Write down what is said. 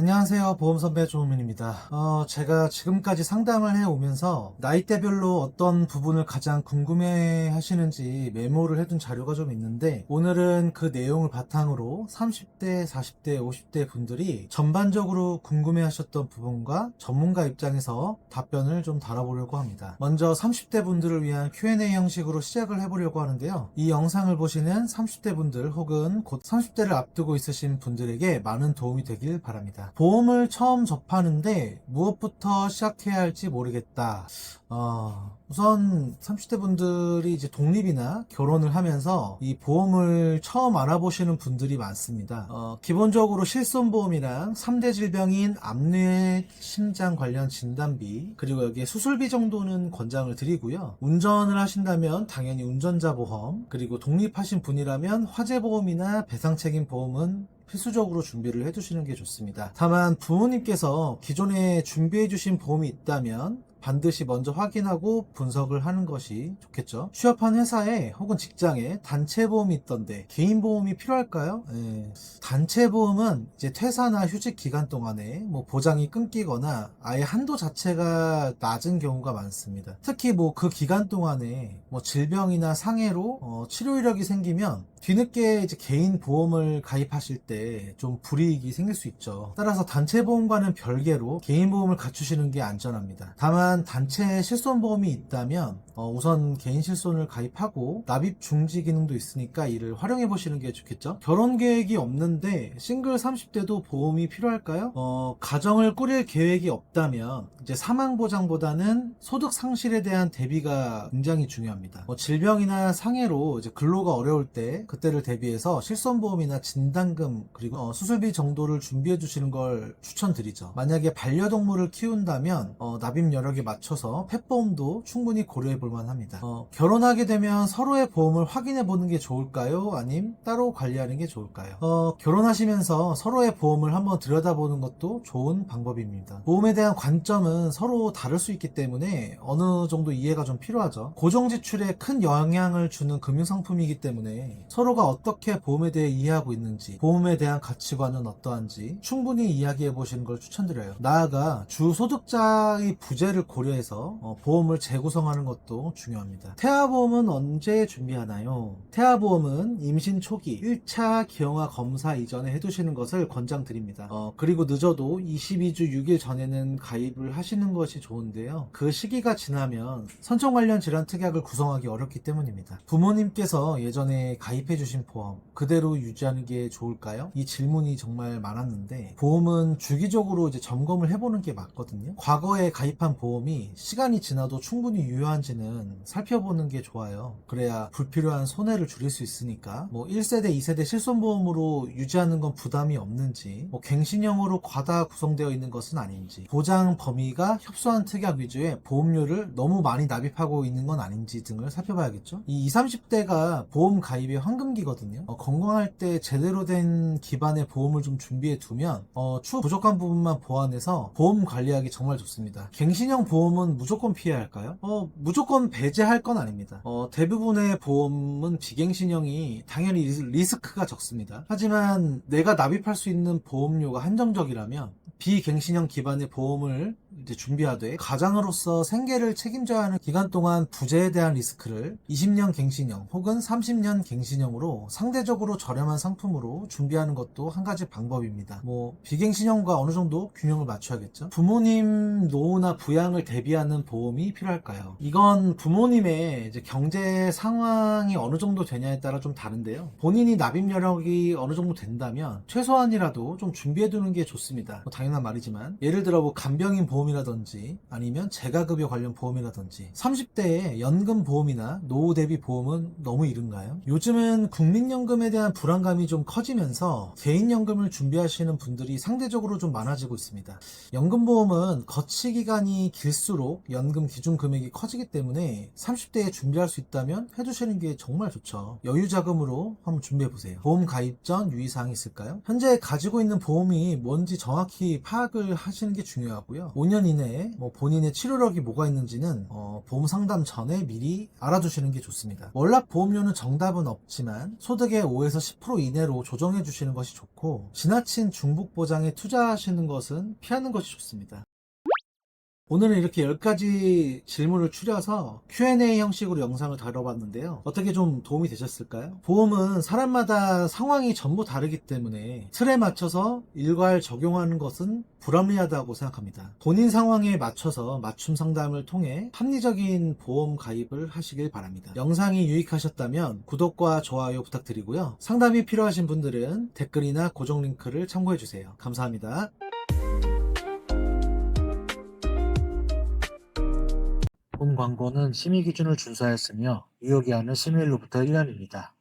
안녕하세요. 보험선배 조우민입니다. 제가 지금까지 상담을 해오면서 나이대별로 어떤 부분을 가장 궁금해 하시는지 메모를 해둔 자료가 좀 있는데, 오늘은 그 내용을 바탕으로 30대, 40대, 50대 분들이 전반적으로 궁금해 하셨던 부분과 전문가 입장에서 답변을 좀 달아보려고 합니다. 먼저 30대 분들을 위한 Q&A 형식으로 시작을 해보려고 하는데요. 이 영상을 보시는 30대 분들 혹은 곧 30대를 앞두고 있으신 분들에게 많은 도움이 되길 바랍니다. 보험을 처음 접하는데 무엇부터 시작해야 할지 모르겠다. 우선 30대 분들이 이제 독립이나 결혼을 하면서 이 보험을 처음 알아보시는 분들이 많습니다. 기본적으로 실손보험이랑 3대 질병인 암뇌 심장 관련 진단비, 그리고 여기에 수술비 정도는 권장을 드리고요. 운전을 하신다면 당연히 운전자 보험, 그리고 독립하신 분이라면 화재보험이나 배상책임 보험은 필수적으로 준비를 해두시는 게 좋습니다. 다만 부모님께서 기존에 준비해 주신 보험이 있다면 반드시 먼저 확인하고 분석을 하는 것이 좋겠죠. 취업한 회사에 혹은 직장에 단체 보험이 있던데 개인 보험이 필요할까요? 단체 보험은 이제 퇴사나 휴직 기간 동안에 보장이 끊기거나 아예 한도 자체가 낮은 경우가 많습니다. 특히 그 기간 동안에 질병이나 상해로 치료 이력이 생기면 뒤늦게 이제 개인 보험을 가입하실 때 좀 불이익이 생길 수 있죠. 따라서 단체 보험과는 별개로 개인 보험을 갖추시는 게 안전합니다. 다만 단체 실손보험이 있다면 우선 개인 실손을 가입하고 납입 중지 기능도 있으니까 이를 활용해 보시는 게 좋겠죠. 결혼 계획이 없는데 싱글 30대도 보험이 필요할까요? 가정을 꾸릴 계획이 없다면 이제 사망 보장보다는 소득 상실에 대한 대비가 굉장히 중요합니다. 질병이나 상해로 이제 근로가 어려울 때 그때를 대비해서 실손보험이나 진단금 그리고 수술비 정도를 준비해 주시는 걸 추천드리죠. 만약에 반려동물을 키운다면 납입 여력에 맞춰서 펫보험도 충분히 고려해 볼 만합니다. 결혼하게 되면 서로의 보험을 확인해 보는 게 좋을까요? 아님 따로 관리하는 게 좋을까요? 결혼하시면서 서로의 보험을 한번 들여다보는 것도 좋은 방법입니다. 보험에 대한 관점은 서로 다를 수 있기 때문에 어느 정도 이해가 좀 필요하죠. 고정 지출에 큰 영향을 주는 금융상품이기 때문에 서로가 어떻게 보험에 대해 이해하고 있는지, 보험에 대한 가치관은 어떠한지 충분히 이야기해 보시는 걸 추천드려요. 나아가 주소득자의 부재를 고려해서 보험을 재구성하는 것도 중요합니다. 태아보험은 언제 준비하나요? 태아보험은 임신 초기 1차 기형아 검사 이전에 해두시는 것을 권장드립니다. 그리고 늦어도 22주 6일 전에는 가입을 하시는 것이 좋은데요. 그 시기가 지나면 선청 관련 질환 특약을 구성하기 어렵기 때문입니다. 부모님께서 예전에 가입해 주신 보험 그대로 유지하는 게 좋을까요? 이 질문이 정말 많았는데, 보험은 주기적으로 이제 점검을 해보는 게 맞거든요. 과거에 가입한 보험이 시간이 지나도 충분히 유효한지는 살펴보는 게 좋아요. 그래야 불필요한 손해를 줄일 수 있으니까 1세대, 2세대 실손보험으로 유지하는 건 부담이 없는지, 갱신형으로 과다 구성되어 있는 것은 아닌지, 보장 범위가 협소한 특약 위주의 보험료를 너무 많이 납입하고 있는 건 아닌지 등을 살펴봐야겠죠. 이 20, 30대가 보험 가입의 황금기거든요. 건강할 때 제대로 된 기반의 보험을 좀 준비해 두면 추후 부족한 부분만 보완해서 보험 관리하기 정말 좋습니다. 갱신형 보험은 무조건 피해야 할까요? 무조건 배제할 건 아닙니다. 대부분의 보험은 비갱신형이 당연히 리스크가 적습니다. 하지만 내가 납입할 수 있는 보험료가 한정적이라면 비갱신형 기반의 보험을 이제 준비하되, 가장으로서 생계를 책임져야 하는 기간 동안 부재에 대한 리스크를 20년 갱신형 혹은 30년 갱신형으로 상대적으로 저렴한 상품으로 준비하는 것도 한 가지 방법입니다. 비갱신형과 어느 정도 균형을 맞춰야겠죠. 부모님 노후나 부양을 대비하는 보험이 필요할까요? 이건 부모님의 이제 경제 상황이 어느 정도 되냐에 따라 좀 다른데요. 본인이 납입 여력이 어느 정도 된다면 최소한이라도 좀 준비해 두는 게 좋습니다. 당연한 말이지만, 예를 들어 간병인 보험이라든지 아니면 재가급여 관련 보험이라든지, 30대에 연금 보험이나 노후 대비 보험은 너무 이른가요? 요즘은 국민연금에 대한 불안감이 좀 커지면서 개인연금을 준비하시는 분들이 상대적으로 좀 많아지고 있습니다. 연금보험은 거치 기간이 길수록 연금 기준 금액이 커지기 때문에 30대에 준비할 수 있다면 해두시는 게 정말 좋죠. 여유자금으로 한번 준비해보세요. 보험 가입 전 유의사항이 있을까요? 현재 가지고 있는 보험이 뭔지 정확히 파악을 하시는 게 중요하고요. 5년 5년 이내에 본인의 치료력이 뭐가 있는지는 보험 상담 전에 미리 알아두시는 게 좋습니다. 월납 보험료는 정답은 없지만 소득의 5에서 10% 이내로 조정해 주시는 것이 좋고, 지나친 중복 보장에 투자하시는 것은 피하는 것이 좋습니다. 오늘은 이렇게 10가지 질문을 추려서 Q&A 형식으로 영상을 다뤄봤는데요. 어떻게 좀 도움이 되셨을까요? 보험은 사람마다 상황이 전부 다르기 때문에 틀에 맞춰서 일괄 적용하는 것은 불합리하다고 생각합니다. 본인 상황에 맞춰서 맞춤 상담을 통해 합리적인 보험 가입을 하시길 바랍니다. 영상이 유익하셨다면 구독과 좋아요 부탁드리고요. 상담이 필요하신 분들은 댓글이나 고정 링크를 참고해주세요. 감사합니다. 본 광고는 심의 기준을 준수하였으며 유효기한은 심의일로부터 1년입니다.